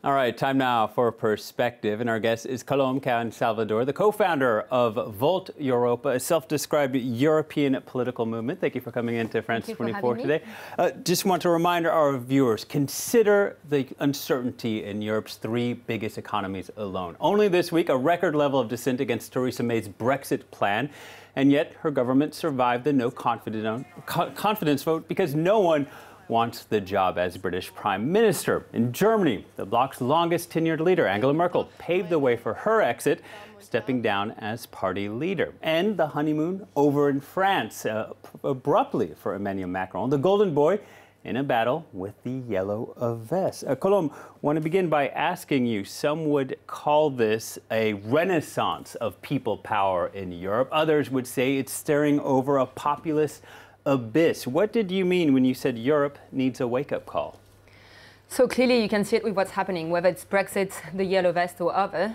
All right, time now for Perspective. And our guest is Colombe Cahen-Salvador, the co-founder of Volt Europa, a self-described European political movement. Thank you for coming into France 24 today. Just want to remind our viewers, consider the uncertainty in Europe's three biggest economies alone. Only this week, a record level of dissent against Theresa May's Brexit plan. And yet, her government survived the no confidence vote because no one wants the job as British Prime Minister. In Germany, the bloc's longest tenured leader, Angela Merkel, paved the way for her exit, stepping down as party leader. And the honeymoon over in France, abruptly for Emmanuel Macron, the golden boy, in a battle with the yellow vest. Colombe, want to begin by asking you, some would call this a renaissance of people power in Europe. Others would say it's staring over a populist abyss. What did you mean when you said Europe needs a wake-up call? So clearly you can see it with what's happening, whether it's Brexit, the yellow vest or other.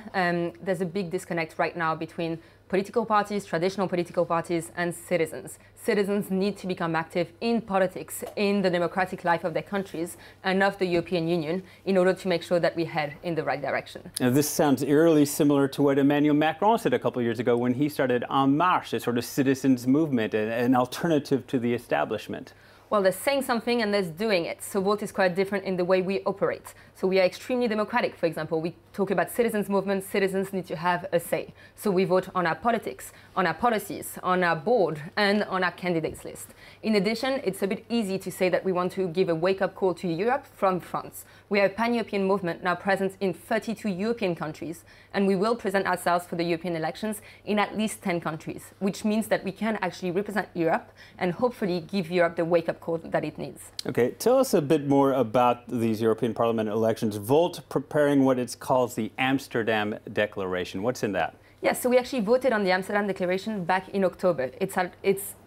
There's a big disconnect right now between political parties, traditional political parties, and citizens. Citizens need to become active in politics, in the democratic life of their countries and of the European Union in order to make sure that we head in the right direction. Now, this sounds eerily similar to what Emmanuel Macron said a couple of years ago when he started En Marche, a sort of citizens movement, an alternative to the establishment. Well, they're saying something and they're doing it. So Volt is quite different in the way we operate. So we are extremely democratic. For example, we talk about citizens' movements. Citizens need to have a say. So we vote on our politics, on our policies, on our board, and on our candidates list. In addition, it's a bit easy to say that we want to give a wake-up call to Europe from France. We are a pan-European movement now present in 32 European countries, and we will present ourselves for the European elections in at least 10 countries, which means that we can actually represent Europe and hopefully give Europe the wake-up call that it needs. Okay, tell us a bit more about these European Parliament elections. Volt preparing what it calls the Amsterdam Declaration. What's in that? Yes, so we actually voted on the Amsterdam Declaration back in October. It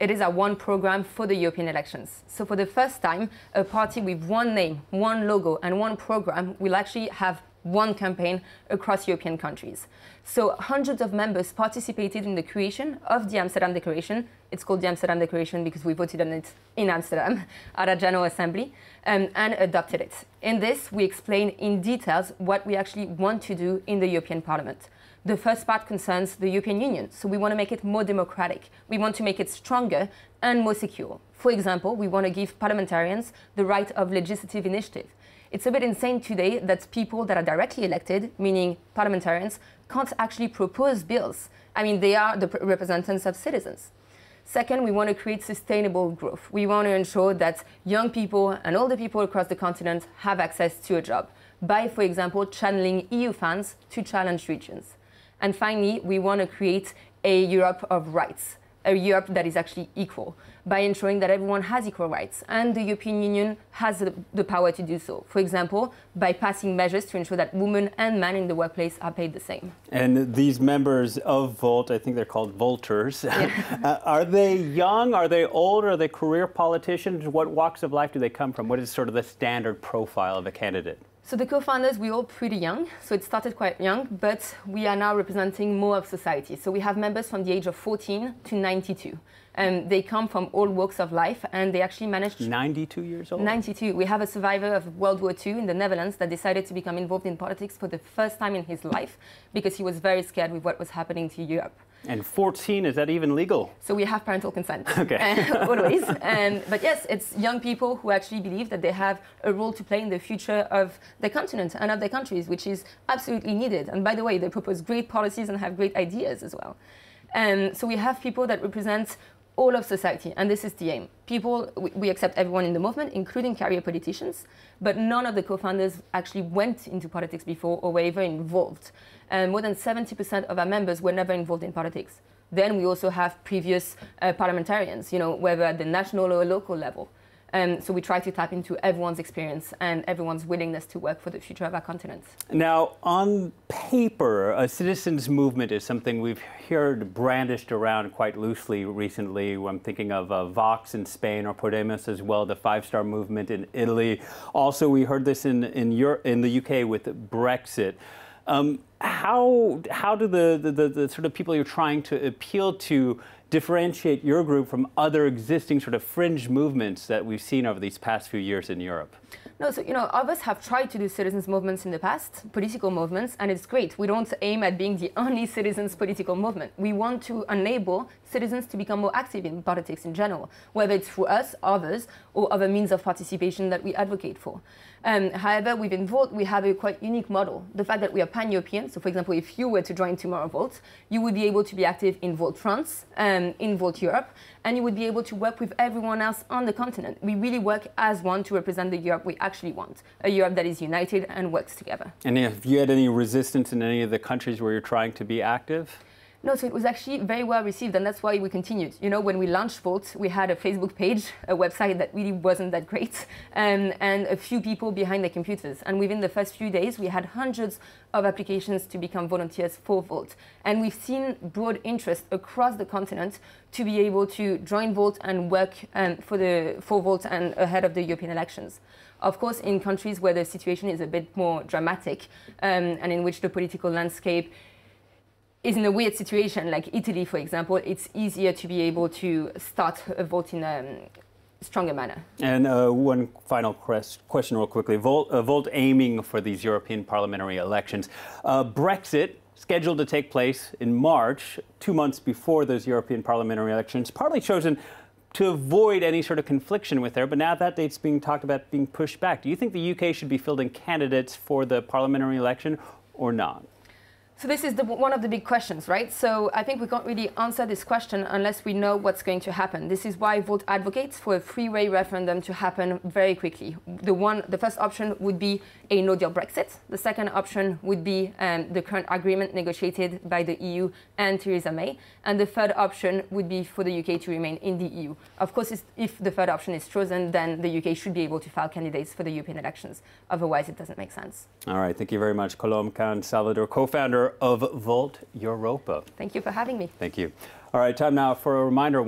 is our one program for the European elections. So for the first time, a party with one name, one logo, and one program will actually have one campaign across European countries. So hundreds of members participated in the creation of the Amsterdam Declaration. It's called the Amsterdam Declaration because we voted on it in Amsterdam at our General Assembly and adopted it. In this, we explain in details what we actually want to do in the European Parliament. The first part concerns the European Union, so we want to make it more democratic. We want to make it stronger and more secure. For example, we want to give parliamentarians the right of legislative initiative. It's a bit insane today that people that are directly elected, meaning parliamentarians, can't actually propose bills. I mean, they are the representatives of citizens. Second, we want to create sustainable growth. We want to ensure that young people and older people across the continent have access to a job by, for example, channeling EU funds to challenged regions. And finally, we want to create a Europe of rights, a Europe that is actually equal, by ensuring that everyone has equal rights. And the European Union has the power to do so. For example, by passing measures to ensure that women and men in the workplace are paid the same. And these members of Volt, I think they're called Volters, yeah. Are they young? Are they old? Are they career politicians? What walks of life do they come from? What is sort of the standard profile of a candidate? So the co-founders, we're all pretty young, so it started quite young, but we are now representing more of society. So we have members from the age of 14 to 92. They come from all walks of life, and they actually managed... 92 years old? 92. We have a survivor of World War II in the Netherlands that decided to become involved in politics for the first time in his life because he was very scared with what was happening to Europe. And 14, is that even legal? So we have parental consent, okay. Always. But yes, it's young people who actually believe that they have a role to play in the future of the continent and of their countries, which is absolutely needed. And by the way, they propose great policies and have great ideas as well. So we have people that represent all of society, and this is the aim. We accept everyone in the movement, including career politicians, but none of the co-founders actually went into politics before or were ever involved. More than 70% of our members were never involved in politics. Then we also have previous parliamentarians, whether at the national or local level. So we try to tap into everyone's experience and everyone's willingness to work for the future of our continent. Now, on paper, a citizens' movement is something we've heard brandished around quite loosely recently. I'm thinking of Vox in Spain or Podemos as well, the five-star movement in Italy. Also, we heard this in the UK with Brexit. How do the sort of people you're trying to appeal to differentiate your group from other existing sort of fringe movements that we've seen over these past few years in Europe? No, so, others have tried to do citizens' movements in the past, political movements, and it's great. We don't aim at being the only citizens' political movement. We want to enable citizens to become more active in politics in general, whether it's through us, others, or other means of participation that we advocate for. However, within Volt, we have a quite unique model. The fact that we are pan-European, so for example, if you were to join tomorrow Volt, you would be able to be active in Volt France, in Volt Europe, and you would be able to work with everyone else on the continent. We really work as one to represent the Europe we actually want, a Europe that is united and works together. And have you had any resistance in any of the countries where you're trying to be active? No, so it was actually very well received, and that's why we continued. When we launched Volt, we had a Facebook page, a website that really wasn't that great, and a few people behind their computers. And within the first few days, we had hundreds of applications to become volunteers for Volt. And we've seen broad interest across the continent to be able to join Volt and work for Volt and ahead of the European elections. Of course, in countries where the situation is a bit more dramatic and in which the political landscape is in a weird situation, like Italy, for example, it's easier to be able to start a Volt in a stronger manner. And one final question real quickly. Volt aiming for these European parliamentary elections. Brexit, scheduled to take place in March, 2 months before those European parliamentary elections, partly chosen to avoid any sort of confliction with there, but now that date's being talked about being pushed back. Do you think the UK should be fielding candidates for the parliamentary election or not? So this is one of the big questions, right? So I think we can't really answer this question unless we know what's going to happen. This is why Volt advocates for a three-way referendum to happen very quickly. The first option would be a no-deal Brexit. The second option would be the current agreement negotiated by the EU and Theresa May. And the third option would be for the UK to remain in the EU. Of course, if the third option is chosen, then the UK should be able to file candidates for the European elections. Otherwise, it doesn't make sense. All right. Thank you very much, Colombe Cahen-Salvador, co-founder of Volt Europa. Thank you for having me. Thank you. All right, time now for a reminder.